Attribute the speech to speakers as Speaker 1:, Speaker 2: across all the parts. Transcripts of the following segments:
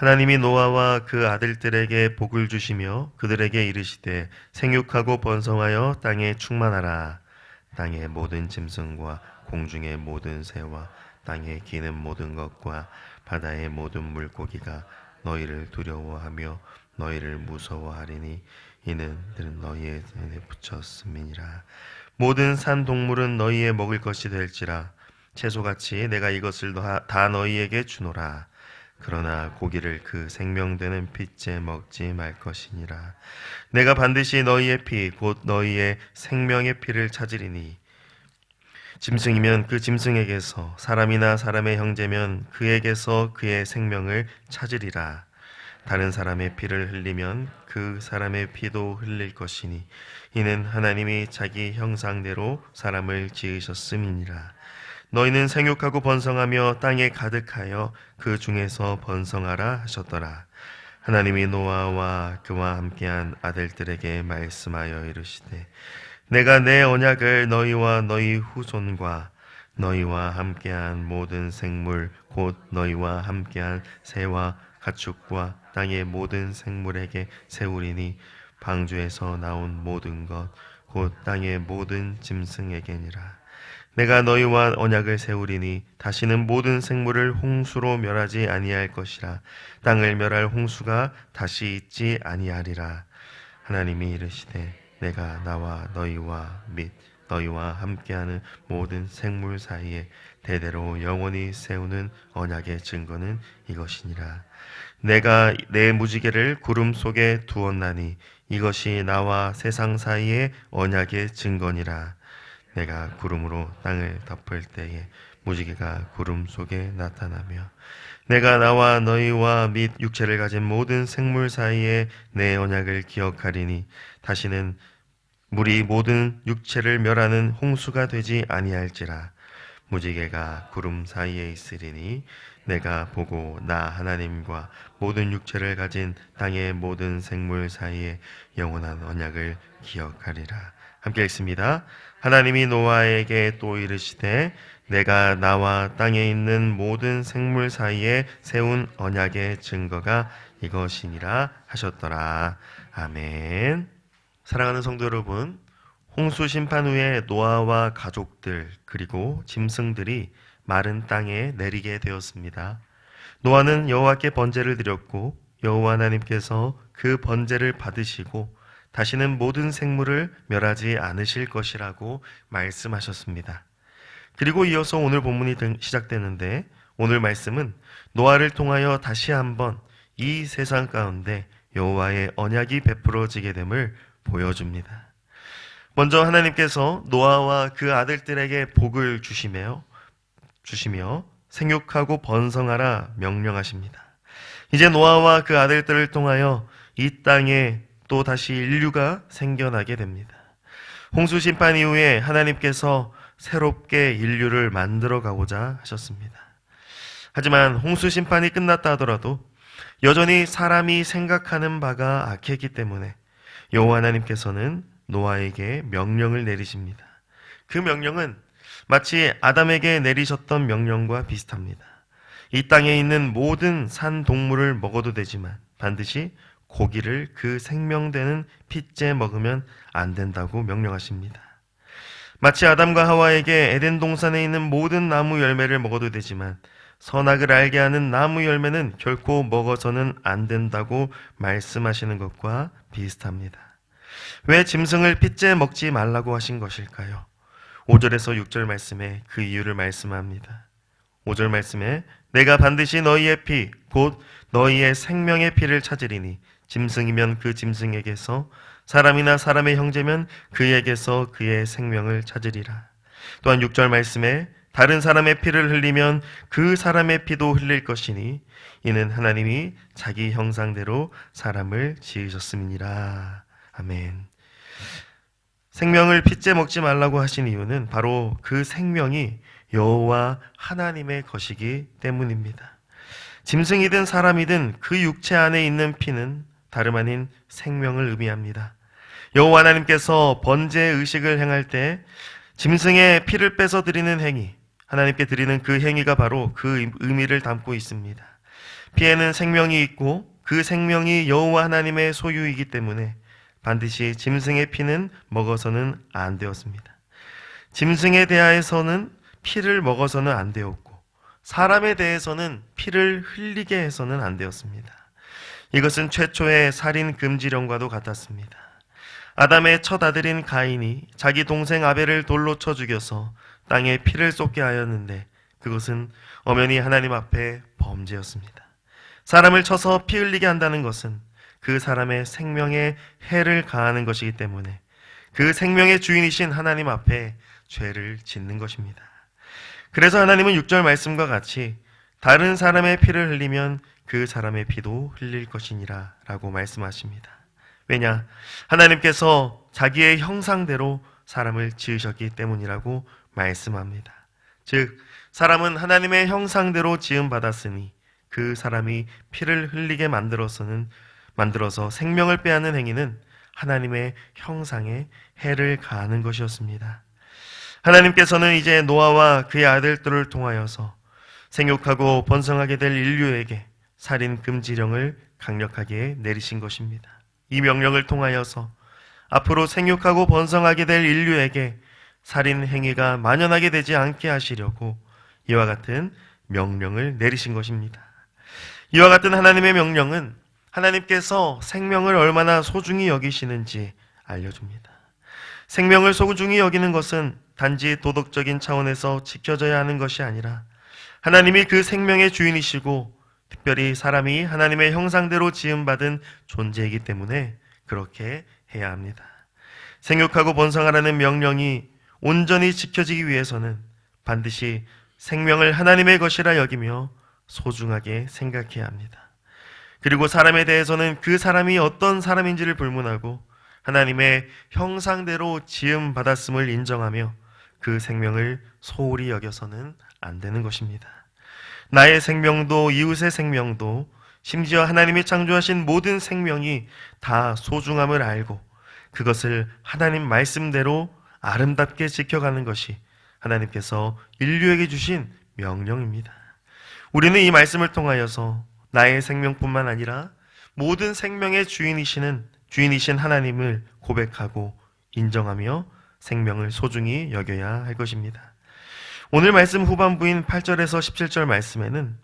Speaker 1: 하나님이 노아와 그 아들들에게 복을 주시며 그들에게 이르시되 생육하고 번성하여 땅에 충만하라. 땅의 모든 짐승과 공중의 모든 새와 땅에 기는 모든 것과 바다의 모든 물고기가 너희를 두려워하며 너희를 무서워하리니 이는 너희의 손에 붙였음이니라. 모든 산 동물은 너희의 먹을 것이 될지라. 채소같이 내가 이것을 다 너희에게 주노라. 그러나 고기를 그 생명되는 핏째 먹지 말 것이니라. 내가 반드시 너희의 피 곧 너희의 생명의 피를 찾으리니 짐승이면 그 짐승에게서 사람이나 사람의 형제면 그에게서 그의 생명을 찾으리라. 다른 사람의 피를 흘리면 그 사람의 피도 흘릴 것이니 이는 하나님이 자기 형상대로 사람을 지으셨음이니라. 너희는 생육하고 번성하며 땅에 가득하여 그 중에서 번성하라 하셨더라. 하나님이 노아와 그와 함께한 아들들에게 말씀하여 이르시되 내가 내 언약을 너희와 너희 후손과 너희와 함께한 모든 생물 곧 너희와 함께한 새와 가축과 땅의 모든 생물에게 세우리니 방주에서 나온 모든 것 곧 땅의 모든 짐승에게니라. 내가 너희와 언약을 세우리니 다시는 모든 생물을 홍수로 멸하지 아니할 것이라. 땅을 멸할 홍수가 다시 있지 아니하리라. 하나님이 이르시되 내가 나와 너희와 및 너희와 함께하는 모든 생물 사이에 대대로 영원히 세우는 언약의 증거는 이것이니라. 내가 내 무지개를 구름 속에 두었나니 이것이 나와 세상 사이의 언약의 증거니라. 내가 구름으로 땅을 덮을 때에 무지개가 구름 속에 나타나며 내가 나와 너희와 및 육체를 가진 모든 생물 사이에 내 언약을 기억하리니 다시는 물이 모든 육체를 멸하는 홍수가 되지 아니할지라. 무지개가 구름 사이에 있으리니 내가 보고 나 하나님과 모든 육체를 가진 땅의 모든 생물 사이에 영원한 언약을 기억하리라. 함께 읽습니다. 하나님이 노아에게 또 이르시되 내가 나와 땅에 있는 모든 생물 사이에 세운 언약의 증거가 이것이니라 하셨더라. 아멘. 사랑하는 성도 여러분, 홍수 심판 후에 노아와 가족들 그리고 짐승들이 마른 땅에 내리게 되었습니다. 노아는 여호와께 번제를 드렸고 여호와 하나님께서 그 번제를 받으시고 다시는 모든 생물을 멸하지 않으실 것이라고 말씀하셨습니다. 그리고 이어서 오늘 본문이 시작되는데 오늘 말씀은 노아를 통하여 다시 한번 이 세상 가운데 여호와의 언약이 베풀어지게 됨을 보여줍니다. 먼저 하나님께서 노아와 그 아들들에게 복을 주시며 생육하고 번성하라 명령하십니다. 이제 노아와 그 아들들을 통하여 이 땅에 또 다시 인류가 생겨나게 됩니다. 홍수 심판 이후에 하나님께서 새롭게 인류를 만들어 가고자 하셨습니다. 하지만 홍수 심판이 끝났다 하더라도 여전히 사람이 생각하는 바가 악했기 때문에 여호와 하나님께서는 노아에게 명령을 내리십니다. 그 명령은 마치 아담에게 내리셨던 명령과 비슷합니다. 이 땅에 있는 모든 산 동물을 먹어도 되지만 반드시 고기를 그 생명되는 핏째 먹으면 안 된다고 명령하십니다. 마치 아담과 하와에게 에덴 동산에 있는 모든 나무 열매를 먹어도 되지만 선악을 알게 하는 나무 열매는 결코 먹어서는 안 된다고 말씀하시는 것과 비슷합니다. 왜 짐승을 핏째 먹지 말라고 하신 것일까요? 5절에서 6절 말씀에 그 이유를 말씀합니다. 5절 말씀에 내가 반드시 너희의 피 곧 너희의 생명의 피를 찾으리니 짐승이면 그 짐승에게서 사람이나 사람의 형제면 그에게서 그의 생명을 찾으리라. 또한 6절 말씀에 다른 사람의 피를 흘리면 그 사람의 피도 흘릴 것이니 이는 하나님이 자기 형상대로 사람을 지으셨음이니라. 아멘. 생명을 핏째 먹지 말라고 하신 이유는 바로 그 생명이 여호와 하나님의 것이기 때문입니다. 짐승이든 사람이든 그 육체 안에 있는 피는 다름 아닌 생명을 의미합니다. 여호와 하나님께서 번제 의식을 행할 때 짐승의 피를 빼서 드리는 행위, 하나님께 드리는 그 행위가 바로 그 의미를 담고 있습니다. 피에는 생명이 있고 그 생명이 여호와 하나님의 소유이기 때문에 반드시 짐승의 피는 먹어서는 안 되었습니다. 짐승에 대하여서는 피를 먹어서는 안 되었고 사람에 대해서는 피를 흘리게 해서는 안 되었습니다. 이것은 최초의 살인 금지령과도 같았습니다. 아담의 첫 아들인 가인이 자기 동생 아벨을 돌로 쳐 죽여서 땅에 피를 쏟게 하였는데 그것은 엄연히 하나님 앞에 범죄였습니다. 사람을 쳐서 피 흘리게 한다는 것은 그 사람의 생명에 해를 가하는 것이기 때문에 그 생명의 주인이신 하나님 앞에 죄를 짓는 것입니다. 그래서 하나님은 6절 말씀과 같이 다른 사람의 피를 흘리면 그 사람의 피도 흘릴 것이니라 라고 말씀하십니다. 왜냐? 하나님께서 자기의 형상대로 사람을 지으셨기 때문이라고 말씀합니다. 즉 사람은 하나님의 형상대로 지음받았으니 그 사람이 피를 흘리게 만들어서 생명을 빼앗는 행위는 하나님의 형상에 해를 가하는 것이었습니다. 하나님께서는 이제 노아와 그의 아들들을 통하여서 생육하고 번성하게 될 인류에게 살인 금지령을 강력하게 내리신 것입니다. 이 명령을 통하여서 앞으로 생육하고 번성하게 될 인류에게 살인 행위가 만연하게 되지 않게 하시려고 이와 같은 명령을 내리신 것입니다. 이와 같은 하나님의 명령은 하나님께서 생명을 얼마나 소중히 여기시는지 알려줍니다. 생명을 소중히 여기는 것은 단지 도덕적인 차원에서 지켜져야 하는 것이 아니라 하나님이 그 생명의 주인이시고 특별히 사람이 하나님의 형상대로 지음받은 존재이기 때문에 그렇게 해야 합니다. 생육하고 번성하라는 명령이 온전히 지켜지기 위해서는 반드시 생명을 하나님의 것이라 여기며 소중하게 생각해야 합니다. 그리고 사람에 대해서는 그 사람이 어떤 사람인지를 불문하고 하나님의 형상대로 지음받았음을 인정하며 그 생명을 소홀히 여겨서는 안 되는 것입니다. 나의 생명도 이웃의 생명도 심지어 하나님이 창조하신 모든 생명이 다 소중함을 알고 그것을 하나님 말씀대로 아름답게 지켜가는 것이 하나님께서 인류에게 주신 명령입니다. 우리는 이 말씀을 통하여서 나의 생명뿐만 아니라 모든 생명의 주인이신 하나님을 고백하고 인정하며 생명을 소중히 여겨야 할 것입니다. 오늘 말씀 후반부인 8절에서 17절 말씀에는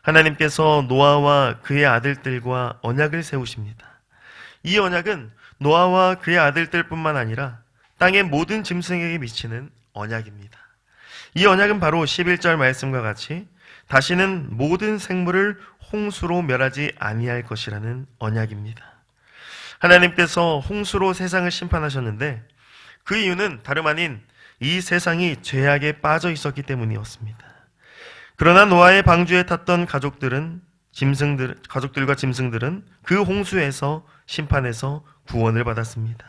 Speaker 1: 하나님께서 노아와 그의 아들들과 언약을 세우십니다. 이 언약은 노아와 그의 아들들뿐만 아니라 땅의 모든 짐승에게 미치는 언약입니다. 이 언약은 바로 11절 말씀과 같이 다시는 모든 생물을 홍수로 멸하지 아니할 것이라는 언약입니다. 하나님께서 홍수로 세상을 심판하셨는데 그 이유는 다름 아닌 이 세상이 죄악에 빠져 있었기 때문이었습니다. 그러나 노아의 방주에 탔던 가족들과 짐승들은 그 홍수에서 심판에서 구원을 받았습니다.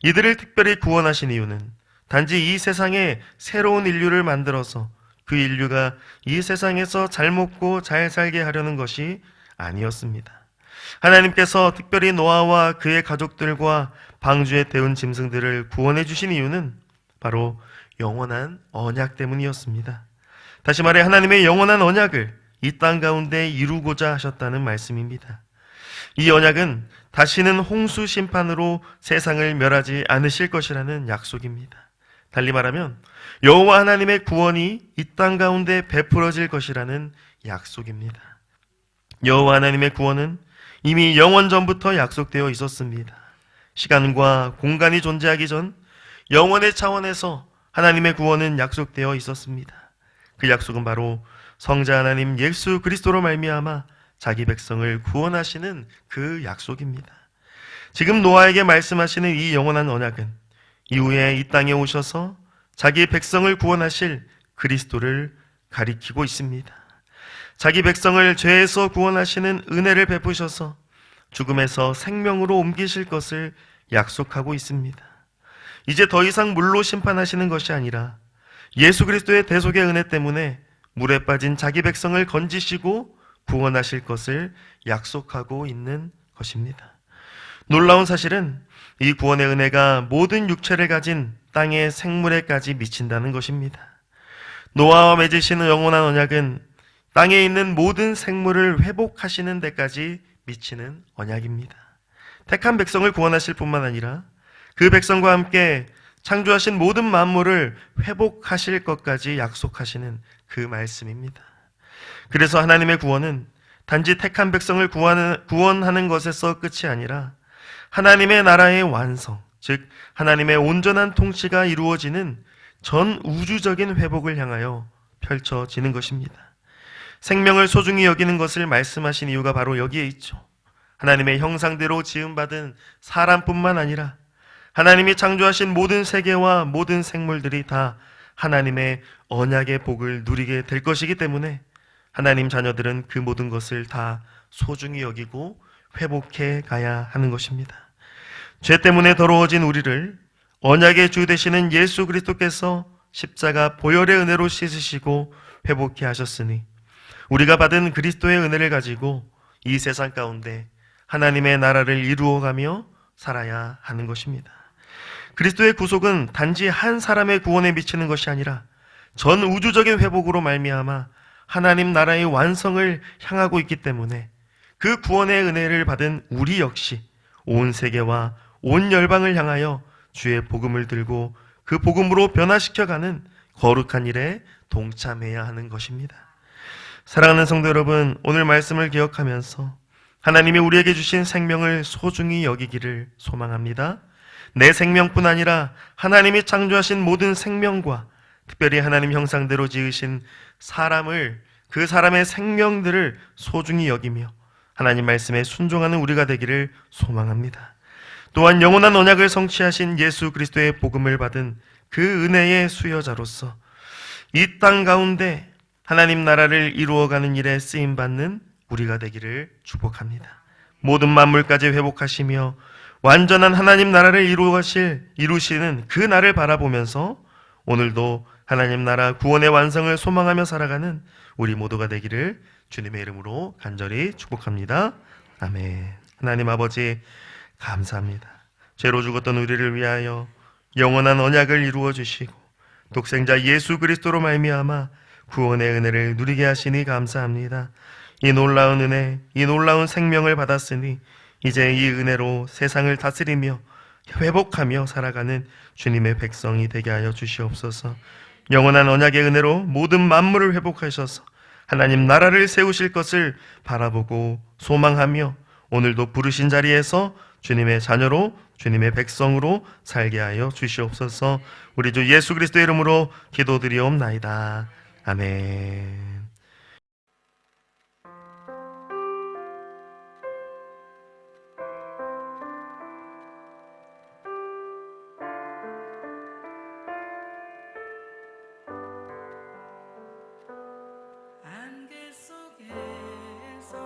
Speaker 1: 이들을 특별히 구원하신 이유는 단지 이 세상에 새로운 인류를 만들어서 그 인류가 이 세상에서 잘 먹고 잘 살게 하려는 것이 아니었습니다. 하나님께서 특별히 노아와 그의 가족들과 방주에 태운 짐승들을 구원해 주신 이유는 바로 영원한 언약 때문이었습니다. 다시 말해 하나님의 영원한 언약을 이 땅 가운데 이루고자 하셨다는 말씀입니다. 이 언약은 다시는 홍수 심판으로 세상을 멸하지 않으실 것이라는 약속입니다. 달리 말하면 여호와 하나님의 구원이 이 땅 가운데 베풀어질 것이라는 약속입니다. 여호와 하나님의 구원은 이미 영원 전부터 약속되어 있었습니다. 시간과 공간이 존재하기 전 영원의 차원에서 하나님의 구원은 약속되어 있었습니다. 그 약속은 바로 성자 하나님 예수 그리스도로 말미암아 자기 백성을 구원하시는 그 약속입니다. 지금 노아에게 말씀하시는 이 영원한 언약은 이후에 이 땅에 오셔서 자기 백성을 구원하실 그리스도를 가리키고 있습니다. 자기 백성을 죄에서 구원하시는 은혜를 베푸셔서 죽음에서 생명으로 옮기실 것을 약속하고 있습니다. 이제 더 이상 물로 심판하시는 것이 아니라 예수 그리스도의 대속의 은혜 때문에 물에 빠진 자기 백성을 건지시고 구원하실 것을 약속하고 있는 것입니다. 놀라운 사실은 이 구원의 은혜가 모든 육체를 가진 땅의 생물에까지 미친다는 것입니다. 노아와 맺으시는 영원한 언약은 땅에 있는 모든 생물을 회복하시는 데까지 미치는 언약입니다. 택한 백성을 구원하실 뿐만 아니라 그 백성과 함께 창조하신 모든 만물을 회복하실 것까지 약속하시는 그 말씀입니다. 그래서 하나님의 구원은 단지 택한 백성을 구원하는 것에서 끝이 아니라 하나님의 나라의 완성, 즉 하나님의 온전한 통치가 이루어지는 전 우주적인 회복을 향하여 펼쳐지는 것입니다. 생명을 소중히 여기는 것을 말씀하신 이유가 바로 여기에 있죠. 하나님의 형상대로 지음받은 사람뿐만 아니라 하나님이 창조하신 모든 세계와 모든 생물들이 다 하나님의 언약의 복을 누리게 될 것이기 때문에 하나님 자녀들은 그 모든 것을 다 소중히 여기고 회복해 가야 하는 것입니다. 죄 때문에 더러워진 우리를 언약의 주 되시는 예수 그리스도께서 십자가 보혈의 은혜로 씻으시고 회복해 하셨으니 우리가 받은 그리스도의 은혜를 가지고 이 세상 가운데 하나님의 나라를 이루어가며 살아야 하는 것입니다. 그리스도의 구속은 단지 한 사람의 구원에 미치는 것이 아니라 전 우주적인 회복으로 말미암아 하나님 나라의 완성을 향하고 있기 때문에 그 구원의 은혜를 받은 우리 역시 온 세계와 온 열방을 향하여 주의 복음을 들고 그 복음으로 변화시켜가는 거룩한 일에 동참해야 하는 것입니다. 사랑하는 성도 여러분, 오늘 말씀을 기억하면서 하나님이 우리에게 주신 생명을 소중히 여기기를 소망합니다. 내 생명뿐 아니라 하나님이 창조하신 모든 생명과 특별히 하나님 형상대로 지으신 사람을, 그 사람의 생명들을 소중히 여기며 하나님 말씀에 순종하는 우리가 되기를 소망합니다. 또한 영원한 언약을 성취하신 예수 그리스도의 복음을 받은 그 은혜의 수여자로서 이 땅 가운데 하나님 나라를 이루어가는 일에 쓰임받는 우리가 되기를 축복합니다. 모든 만물까지 회복하시며 완전한 하나님 나라를 이루시는 그 날을 바라보면서 오늘도 하나님 나라 구원의 완성을 소망하며 살아가는 우리 모두가 되기를 주님의 이름으로 간절히 축복합니다. 아멘. 하나님 아버지 감사합니다. 죄로 죽었던 우리를 위하여 영원한 언약을 이루어 주시고 독생자 예수 그리스도로 말미암아 구원의 은혜를 누리게 하시니 감사합니다. 이 놀라운 은혜, 이 놀라운 생명을 받았으니 이제 이 은혜로 세상을 다스리며 회복하며 살아가는 주님의 백성이 되게 하여 주시옵소서. 영원한 언약의 은혜로 모든 만물을 회복하셔서 하나님 나라를 세우실 것을 바라보고 소망하며 오늘도 부르신 자리에서 주님의 자녀로, 주님의 백성으로 살게 하여 주시옵소서. 우리 주 예수 그리스도의 이름으로 기도드리옵나이다. 아멘.
Speaker 2: 안개 속에서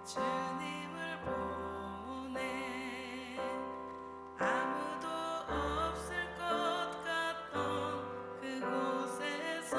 Speaker 2: 주님을 보내 아무도 없을 것 같던 그곳에서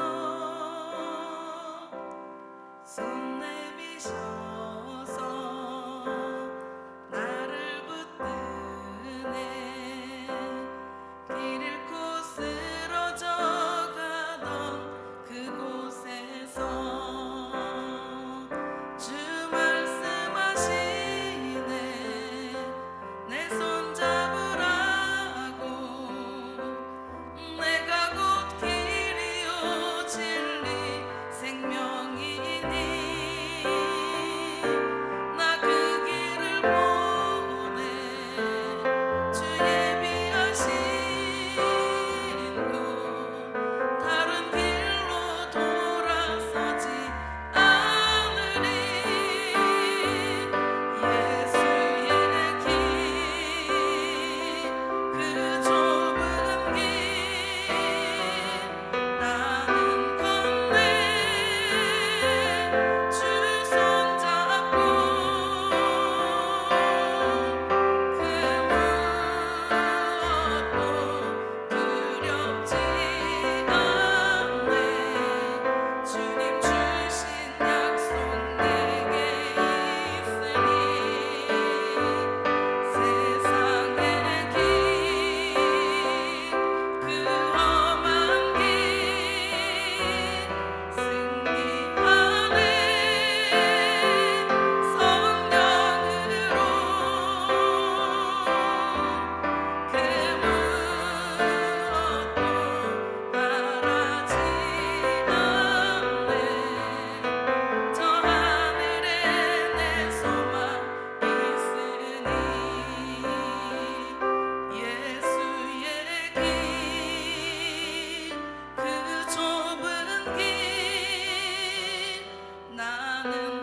Speaker 2: 나는